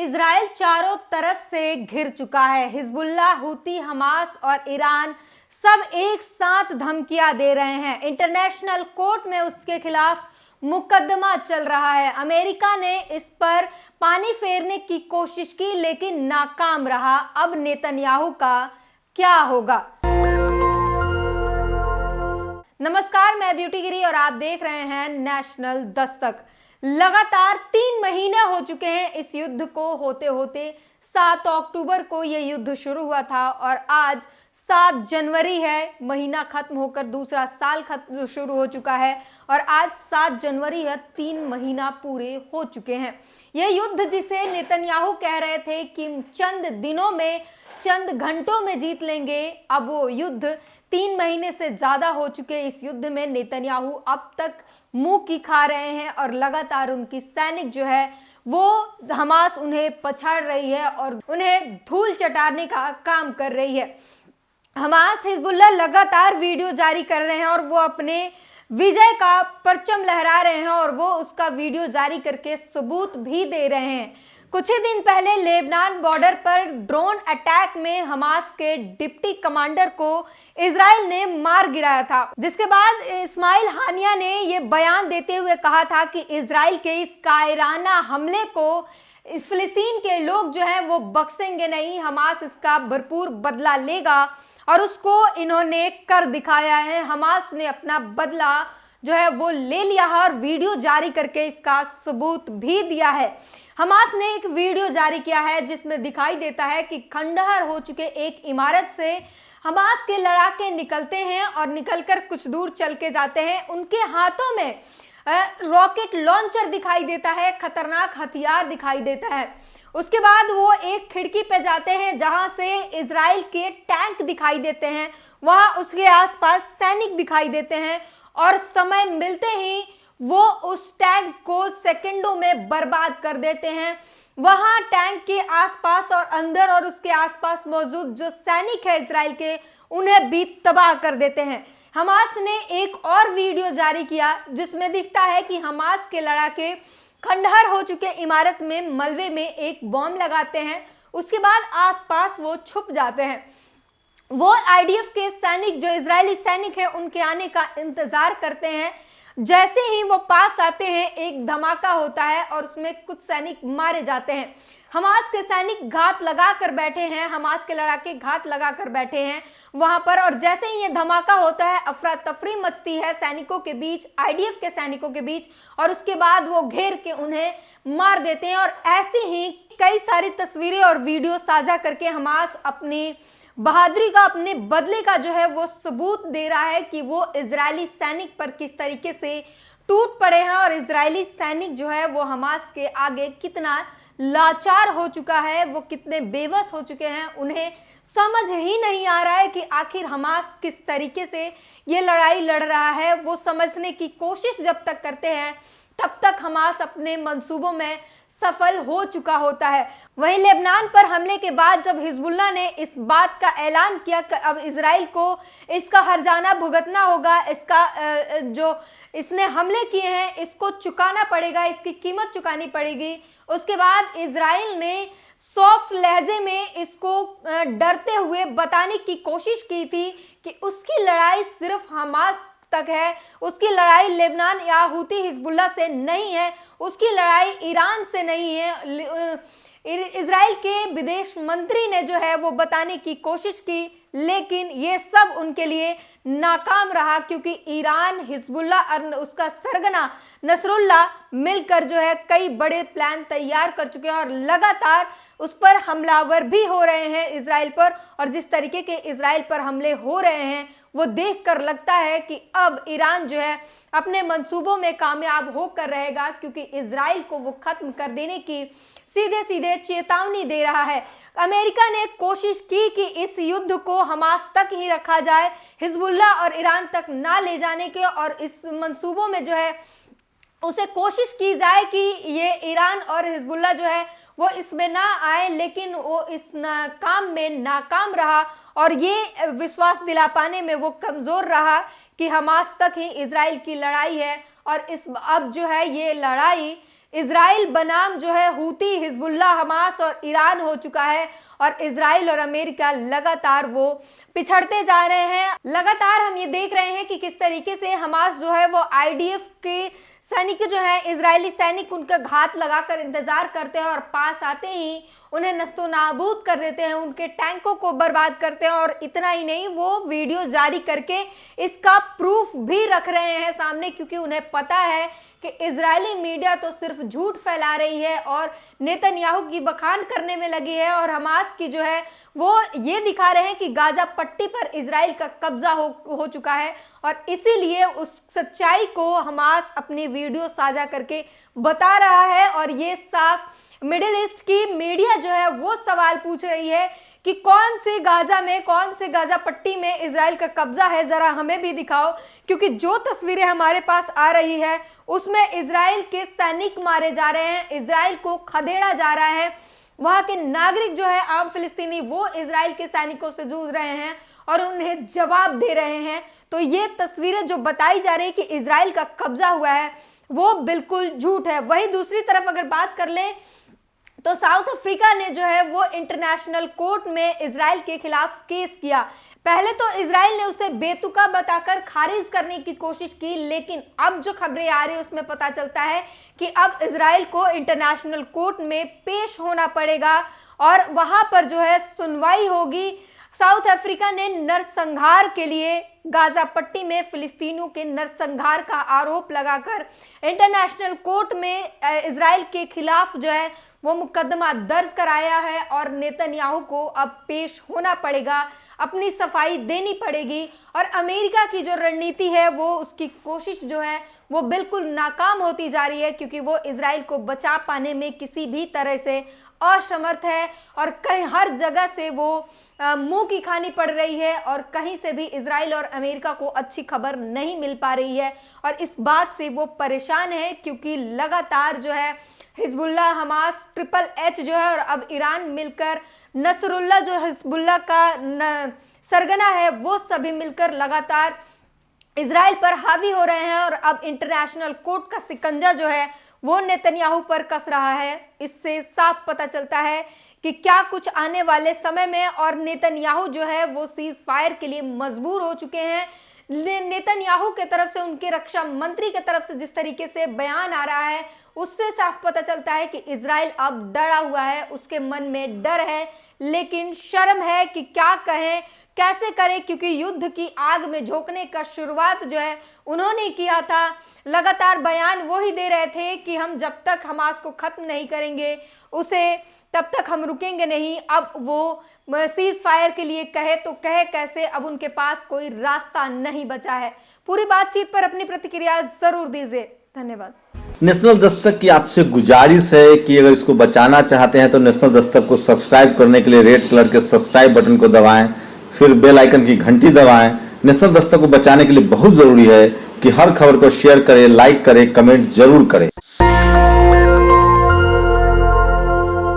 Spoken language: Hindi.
इजराइल चारों तरफ से घिर चुका है। हिजबुल्लाह, हूती, हमास और ईरान सब एक साथ धमकियां दे रहे हैं। इंटरनेशनल कोर्ट में उसके खिलाफ मुकदमा चल रहा है। अमेरिका ने इस पर पानी फेरने की कोशिश की लेकिन नाकाम रहा। अब नेतन्याहू का क्या होगा? नमस्कार, मैं ब्यूटी गिरी और आप देख रहे हैं नेशनल दस्तक। लगातार 3 महीने हो चुके हैं इस युद्ध को होते होते। 7 अक्टूबर को यह युद्ध शुरू हुआ था और आज 7 जनवरी है। महीना खत्म होकर दूसरा साल खत्म शुरू हो चुका है और आज 7 जनवरी है। 3 महीना पूरे हो चुके हैं। यह युद्ध जिसे नेतन्याहू कह रहे थे कि चंद दिनों में, चंद घंटों में जीत लेंगे, अब वो युद्ध 3 महीने से ज्यादा हो चुके। इस युद्ध में नेतन्याहू अब तक मुंह की खा रहे हैं और लगातार उनकी सैनिक जो है वो हमास उन्हें पछाड़ रही है और उन्हें धूल चटाने का काम कर रही है। हमास, हिजबुल्लाह लगातार वीडियो जारी कर रहे हैं और वो अपने विजय का परचम लहरा रहे हैं और वो उसका वीडियो जारी करके सबूत भी दे रहे हैं। कुछ ही दिन पहले लेबनान बॉर्डर पर ड्रोन अटैक में हमास के डिप्टी कमांडर को इजराइल ने मार गिराया था, जिसके बाद इस्माइल हानिया ने ये बयान देते हुए कहा था कि इजराइल के इस कायराना हमले को फिलिस्तीन के लोग जो हैं वो बख्शेंगे नहीं। हमास इसका भरपूर बदला लेगा और उसको इन्होंने कर दिखाया है। हमास ने अपना बदला जो है वो ले लिया है और वीडियो जारी करके इसका सबूत भी दिया है। हमास ने एक वीडियो जारी किया है जिसमें दिखाई देता है कि खंडहर हो चुके एक इमारत से हमास के लड़ाके निकलते हैं और निकलकर कुछ दूर चल के जाते हैं। उनके हाथों में रॉकेट लॉन्चर दिखाई देता है, खतरनाक हथियार दिखाई देता है। उसके बाद वो एक खिड़की पे जाते हैं जहां से इजराइल के टैंक दिखाई देते हैं, वहां उसके आसपास सैनिक दिखाई देते हैं और समय मिलते ही वो उस टैंक को सेकंडों में बर्बाद कर देते हैं। वहां टैंक के आसपास और अंदर और उसके आसपास मौजूद जो सैनिक है इजराइल के, उन्हें भी तबाह कर देते हैं। हमास ने एक और वीडियो जारी किया जिसमें दिखता है कि हमास के लड़ाके खंडहर हो चुके इमारत में मलबे में एक बॉम्ब लगाते हैं। उसके बाद आसपास वो छुप जाते हैं। वो आईडीएफ के सैनिक, जो इजरायली सैनिक है, उनके आने का इंतजार करते हैं। जैसे ही वो पास आते हैं एक धमाका होता है और उसमें कुछ सैनिक मारे जाते हैं। हमास के सैनिक घात लगा कर बैठे हैं, हमास के लड़ाके घात लगा कर बैठे हैं वहां पर। और जैसे ही ये धमाका होता है अफरा तफरी मचती है सैनिकों के बीच, आईडीएफ के सैनिकों के बीच, और उसके बाद वो घेर के उन्हें मार देते हैं। और ऐसी ही कई सारी तस्वीरें और वीडियो साझा करके हमास अपनी बहादुरी का, अपने बदले का जो है वो सबूत दे रहा है कि वो इजरायली सैनिक पर किस तरीके से टूट पड़े हैं और इजरायली सैनिक जो है वो हमास के आगे कितना लाचार हो चुका है, वो कितने बेबस हो चुके हैं। उन्हें समझ ही नहीं आ रहा है कि आखिर हमास किस तरीके से ये लड़ाई लड़ रहा है। वो समझने की कोशिश जब तक करते हैं तब तक हमास अपने मंसूबों में सफल हो चुका होता है। वहीं लेबनान पर हमले के बाद जब हिजबुल्लाह ने इस बात का ऐलान किया कि अब इजराइल को इसका हर्जाना भुगतना होगा, इसका जो इसने हमले किए हैं इसको चुकाना पड़ेगा, इसकी कीमत चुकानी पड़ेगी। उसके बाद इजराइल ने सॉफ्ट लहजे में इसको डरते हुए बताने की कोशिश की थी कि उसकी लड़ाई सिर्फ हमास तक है, उसकी लड़ाई लेबनान या हूती हिजबुल्लाह से नहीं है, उसकी लड़ाई ईरान से नहीं है। इजराइल के विदेश मंत्री ने जो है वो बताने की कोशिश की लेकिन ये सब उनके लिए नाकाम रहा, क्योंकि ईरान, हिजबुल्लाह और उसका सरगना नसरुल्लाह मिलकर जो है कई बड़े प्लान तैयार कर चुके हैं और लगातार उस पर हमलावर भी हो रहे हैं इजराइल पर। और जिस तरीके के इजराइल पर हमले हो रहे हैं वो देखकर लगता है कि अब ईरान जो है अपने मंसूबों में कामयाब होकर रहेगा, क्योंकि इजराइल को वो खत्म कर देने की सीधे सीधे चेतावनी दे रहा है। अमेरिका ने कोशिश की कि इस युद्ध को हमास तक ही रखा जाए, हिजबुल्लाह और ईरान तक ना ले जाने के, और इस मंसूबों में जो है उसे कोशिश की जाए कि ये ईरान और हिजबुल्लाह जो है वो इसमें ना आए, लेकिन वो इस काम में नाकाम रहा और ये विश्वास दिला पाने में वो कमजोर रहा कि हमास तक ही इजराइल की लड़ाई है। और इस अब जो है ये लड़ाई इजराइल बनाम जो है हूती, हिजबुल्लाह, हमास और ईरान हो चुका है और इजराइल और अमेरिका लगातार वो पिछड़ते जा रहे हैं। लगातार हम ये देख रहे हैं कि किस तरीके से हमास जो है वो आईडीएफ के सैनिक जो है, इजरायली सैनिक उनका घात लगाकर इंतजार करते हैं और पास आते ही उन्हें नस्तो नाबूद कर देते हैं, उनके टैंकों को बर्बाद करते हैं। और इतना ही नहीं, वो वीडियो जारी करके इसका प्रूफ भी रख रहे हैं सामने, क्योंकि उन्हें पता है कि इजरायली मीडिया तो सिर्फ झूठ फैला रही है और नेतन्याहू की बखान करने में लगी है और हमास की जो है वो ये दिखा रहे हैं कि गाजा पट्टी पर इजराइल का कब्जा हो चुका है। और इसीलिए उस सच्चाई को हमास अपनी वीडियो साझा करके बता रहा है। और ये साफ मिडिल ईस्ट की मीडिया जो है वो सवाल पूछ रही है कि कौन से गाजा में, कौन से गाजा पट्टी में इजराइल का कब्जा है, जरा हमें भी दिखाओ। क्योंकि जो तस्वीरें हमारे पास आ रही है उसमें इजराइल के सैनिक मारे जा रहे हैं, इजराइल को खदेड़ा जा रहा है। वहां के नागरिक जो है, आम फिलिस्तीनी, वो इजराइल के सैनिकों से जूझ रहे हैं और उन्हें जवाब दे रहे हैं। तो ये तस्वीरें जो बताई जा रही है कि इजराइल का कब्जा हुआ है, वो बिल्कुल झूठ है। वहीं दूसरी तरफ अगर बात कर लें तो साउथ अफ्रीका ने जो है वो इंटरनेशनल कोर्ट में इजराइल के खिलाफ केस किया। पहले तो इजराइल ने उसे बेतुका बताकर खारिज करने की कोशिश की, लेकिन अब जो खबरें आ रही है उसमें पता चलता है कि अब इजराइल को इंटरनेशनल कोर्ट में पेश होना पड़ेगा और वहां पर जो है सुनवाई होगी। साउथ अफ्रीका ने नरसंहार के लिए गाजा पट्टी में फिलिस्तीनियों के नरसंहार का आरोप लगाकर इंटरनेशनल कोर्ट में इजराइल के खिलाफ जो है वो मुकदमा दर्ज कराया है और नेतन्याहू को अब पेश होना पड़ेगा, अपनी सफाई देनी पड़ेगी। और अमेरिका की जो रणनीति है वो, उसकी कोशिश जो है वो बिल्कुल नाकाम होती जा रही है, क्योंकि वो इजराइल को बचा पाने में किसी भी तरह से असमर्थ है और कहीं हर जगह से वो मुंह की खानी पड़ रही है और कहीं से भी इजराइल और अमेरिका को अच्छी खबर नहीं मिल पा रही है। और इस बात से वो परेशान है क्योंकि लगातार जो है हिजबुल्लाह, हमास, ट्रिपल एच जो है और अब ईरान मिलकर नसरुल्लाह जो हिजबुल्लाह का सरगना है, वो सभी मिलकर लगातार इजराइल पर हावी हो रहे हैं और अब इंटरनेशनल कोर्ट का सिकंजा जो है वो नेतन्याहू पर कस रहा है। इससे साफ पता चलता है कि क्या कुछ आने वाले समय में, और नेतन्याहू जो है वो सीज फायर के लिए मजबूर हो चुके हैं। नेतन्याहू के तरफ से, उनके रक्षा मंत्री के तरफ से जिस तरीके से बयान आ रहा है उससे साफ पता चलता है कि इजराइल अब डरा हुआ है, उसके मन में डर है, लेकिन शर्म है कि क्या कहें, कैसे करें, क्योंकि युद्ध की आग में झोंकने का शुरुआत जो है उन्होंने किया था। लगातार बयान वो ही दे रहे थे कि हम जब तक हमास को खत्म नहीं करेंगे उसे, तब तक हम रुकेंगे नहीं। अब वो सीज फायर के लिए कहे तो कहे कैसे, अब उनके पास कोई रास्ता नहीं बचा है। पूरी बातचीत पर अपनी प्रतिक्रिया जरूर दीजिए। धन्यवाद। नेशनल दस्तक की आपसे गुजारिश है कि अगर इसको बचाना चाहते हैं तो नेशनल दस्तक को सब्सक्राइब करने के लिए रेड कलर के सब्सक्राइब बटन को दबाएं, फिर बेल आइकन की घंटी दबाएं। नेशनल दस्तक को बचाने के लिए बहुत जरूरी है कि हर खबर को शेयर करें, लाइक करें, कमेंट जरूर करें।